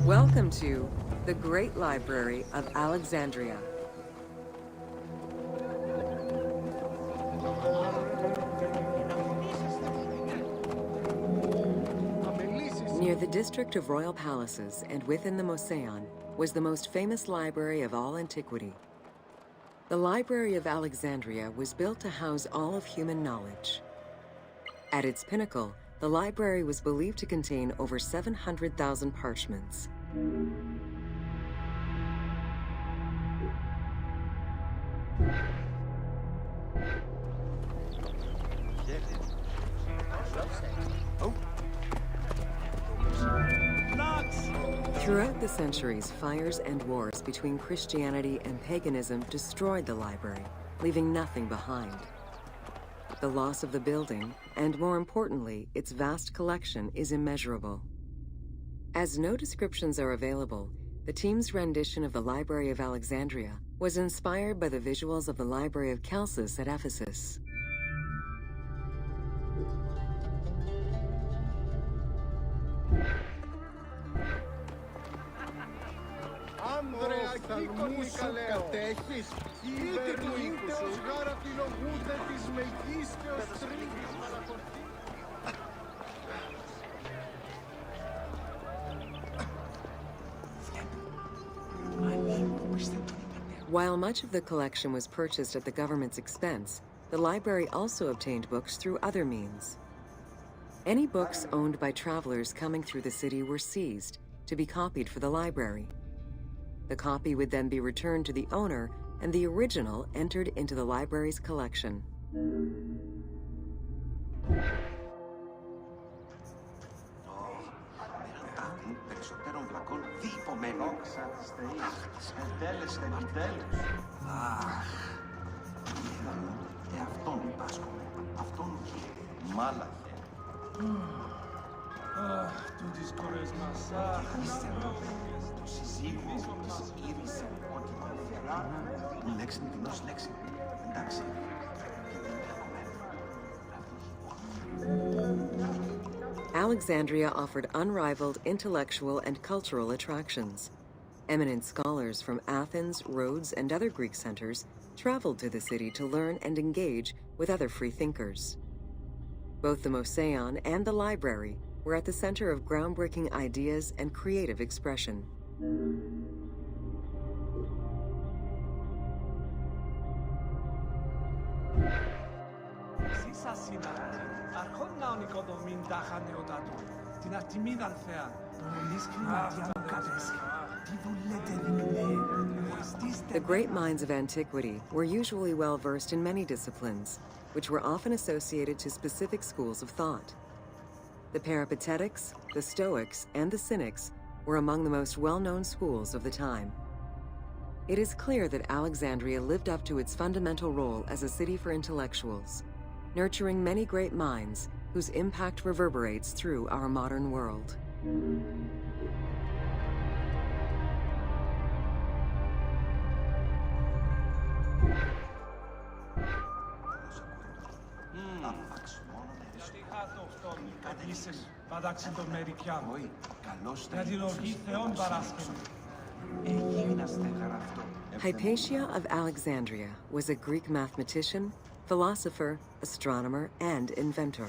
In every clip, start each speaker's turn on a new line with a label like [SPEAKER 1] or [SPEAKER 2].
[SPEAKER 1] Welcome to the Great Library of Alexandria. Near the district of royal palaces and within the Moseon was the most famous library of all antiquity. The Library of Alexandria was built to house all of human knowledge. At its pinnacle, the library was believed to contain over 700,000 parchments. Throughout the centuries, fires and wars between Christianity and paganism destroyed the library, leaving nothing behind. The loss of the building, and more importantly, its vast collection, is immeasurable. As no descriptions are available, the team's rendition of the Library of Alexandria was inspired by the visuals of the Library of Chalcis at Ephesus. While much of the collection was purchased at the government's expense, the library also obtained books through other means. Any books owned by travelers coming through the city were seized to be copied for the library. The copy would then be returned to the owner, and the original entered into the library's collection. Alexandria offered unrivaled intellectual and cultural attractions. Eminent scholars from Athens, Rhodes, and other Greek centers traveled to the city to learn and engage with other free thinkers. Both the Moseon and the library were at the center of groundbreaking ideas and creative expression. The great minds of antiquity were usually well-versed in many disciplines, which were often associated to specific schools of thought. The Peripatetics, the Stoics, and the Cynics were among the most well-known schools of the time. It is clear that Alexandria lived up to its fundamental role as a city for intellectuals, nurturing many great minds whose impact reverberates through our modern world. Hypatia of Alexandria was a Greek mathematician, philosopher, astronomer, and inventor.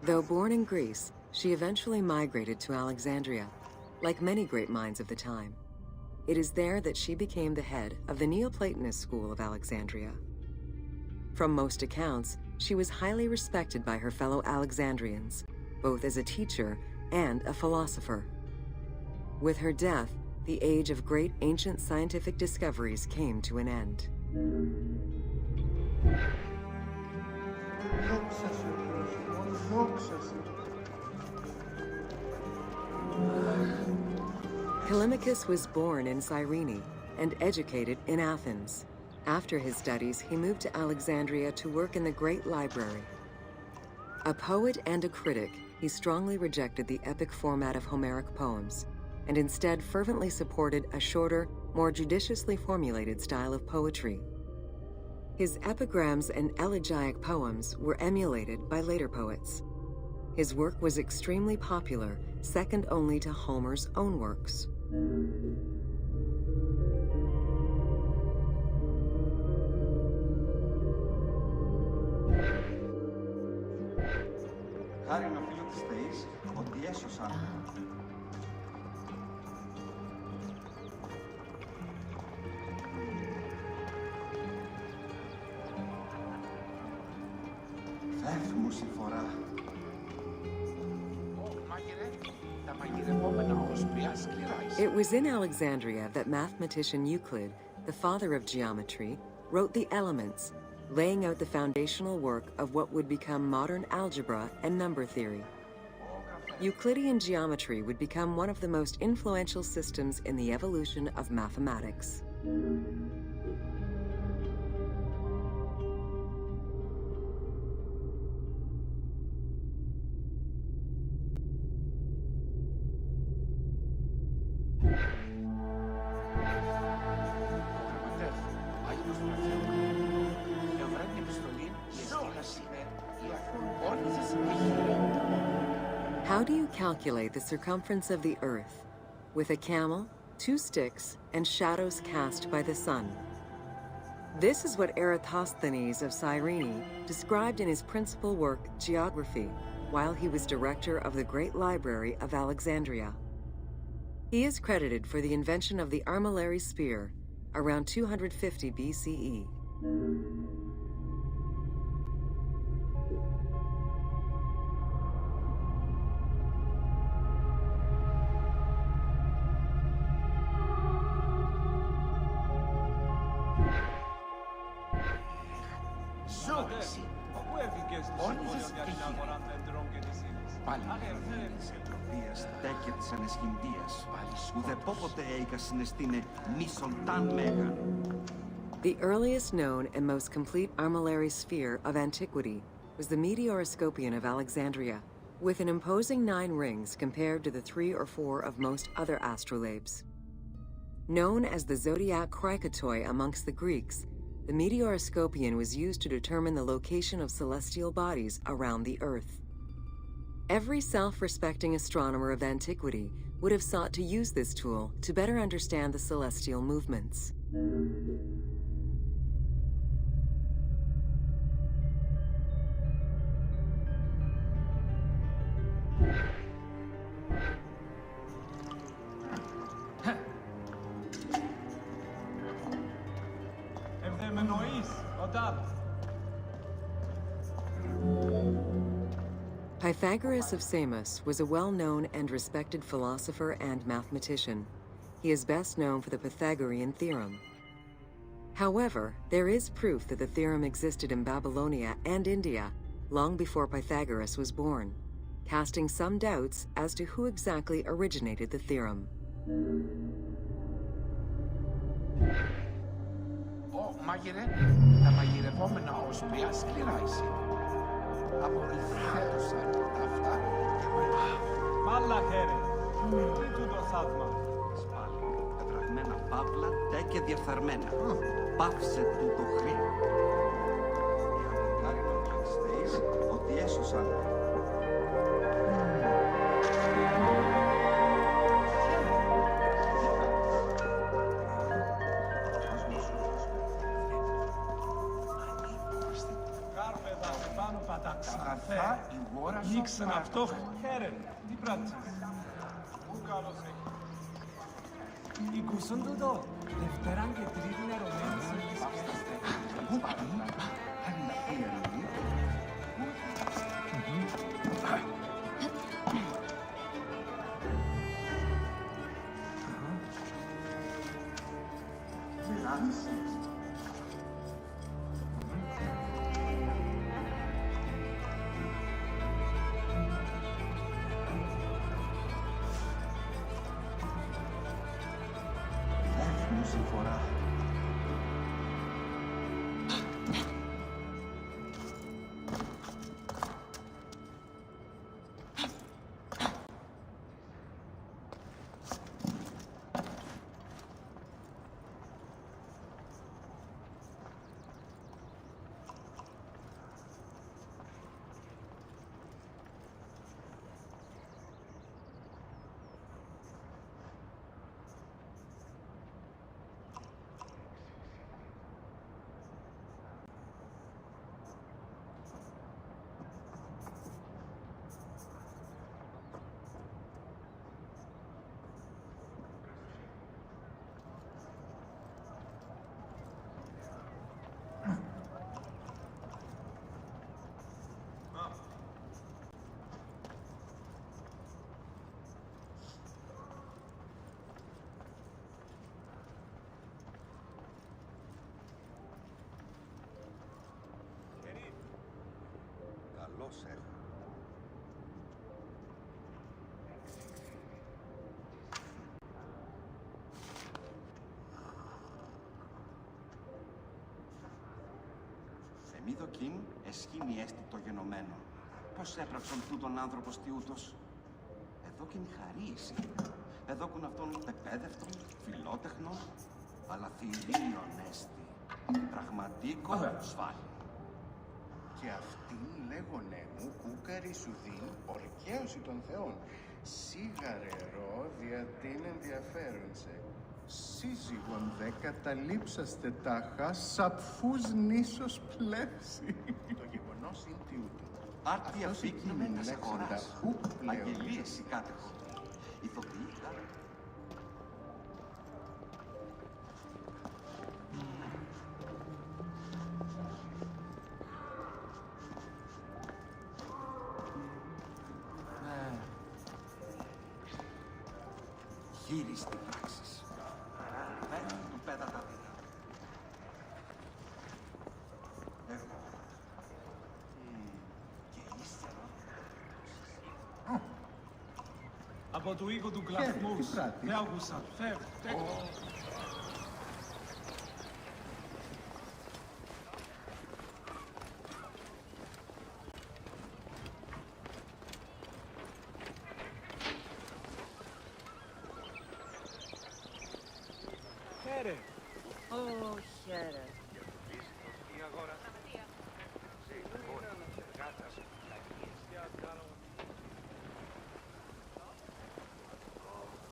[SPEAKER 1] Though born in Greece, she eventually migrated to Alexandria, like many great minds of the time. It is there that she became the head of the Neoplatonist school of Alexandria. From most accounts, she was highly respected by her fellow Alexandrians, both as a teacher and a philosopher. With her death, the age of great ancient scientific discoveries came to an end. Callimachus was born in Cyrene and educated in Athens. After his studies, he moved to Alexandria to work in the Great Library. A poet and a critic, he strongly rejected the epic format of Homeric poems, and instead fervently supported a shorter, more judiciously formulated style of poetry. His epigrams and elegiac poems were emulated by later poets. His work was extremely popular, second only to Homer's own works.
[SPEAKER 2] Χάρη να φίλο της Θεής ότι έσωσαν. Φεύγουν στη φορά.
[SPEAKER 1] It was in Alexandria that mathematician Euclid, the father of geometry, wrote the Elements, laying out the foundational work of what would become modern algebra and number theory. Euclidean geometry would become one of the most influential systems in the evolution of mathematics. How do you calculate the circumference of the Earth? With a camel, 2 sticks, and shadows cast by the sun. This is what Eratosthenes of Cyrene described in his principal work, Geography, while he was director of the Great Library of Alexandria. He is credited for the invention of the armillary sphere around 250 BCE. The earliest known and most complete armillary sphere of antiquity was the Meteoroscopion of Alexandria, with an imposing 9 rings compared to the 3 or 4 of most other astrolabes. Known as the zodiac krikatoi amongst the Greeks, the Meteoroscopion was used to determine the location of celestial bodies around the Earth. Every self-respecting astronomer of antiquity would have sought to use this tool to better understand the celestial movements. Pythagoras of Samos was a well-known and respected philosopher and mathematician. He is best known for the Pythagorean theorem. However, there is proof that the theorem existed in Babylonia and India long before Pythagoras was born, casting some doubts as to who exactly originated the theorem.
[SPEAKER 3] Μάγειρε, τα μαγειρευόμενα όσπρια σκληρά εσύ. Απορριφθέτουσαν αυτά.
[SPEAKER 4] Μάλα χέρι. Τι τούτο θαύμα.
[SPEAKER 2] Σπάλι, τετραγμένα παύλα, τε και διεφθαρμένα. Πάυσε τούτο χρήμα. Χάρη να φίλο της Θεής ότι έσωσαν.
[SPEAKER 4] Νίξαν αυτό, χαίρε, τι πράττεις. Πού καλώς έχει. Ήκουσαν τούτο, Δευτέραν και Τρίτην ερωμένες.
[SPEAKER 2] Πού παρούν, αν να πει συμφορά.
[SPEAKER 5] Καλώς έχω.
[SPEAKER 2] Θεμίδοκιν εσχήνει έστι το γενομένο. Πώς έπραψαν τούτον άνθρωπο στιούτος. Εδώκιν χαρίσει. Εδώκουν αυτόν πεπαίδευτον, φιλότεχνον, αλλά θηρίον έστι. Πραγματικό σφάλι.
[SPEAKER 5] Και αυτήν λέγονέ μου κούκαρη σου δει ορκαίωση των θεών. Σίγαρερό διατήν ενδιαφέροντσε. Σύζυγον δε καταλήψαστε τάχα σαπφούς νήσος πλεύση. Το γεγονός είναι τιούτο.
[SPEAKER 2] Άρτη
[SPEAKER 5] Αυτός
[SPEAKER 2] αφήκνο
[SPEAKER 5] εκείνη
[SPEAKER 2] με τα
[SPEAKER 5] λέγοντα
[SPEAKER 2] αγοράς.
[SPEAKER 5] ουκ πλέον.
[SPEAKER 2] Αγγελίες η κάτεχο. Ηθοποιοί κάτω. Χείριστη πράξης. Πέρα του πέτα τα δίνα. Εγώ. Και ύστερα.
[SPEAKER 4] Από του οίκου του κλαθμούς.
[SPEAKER 5] τι πράττεις?
[SPEAKER 4] Δεν άκουσα. Φεύγω. Χαίρε.
[SPEAKER 6] Ω, χαίρε.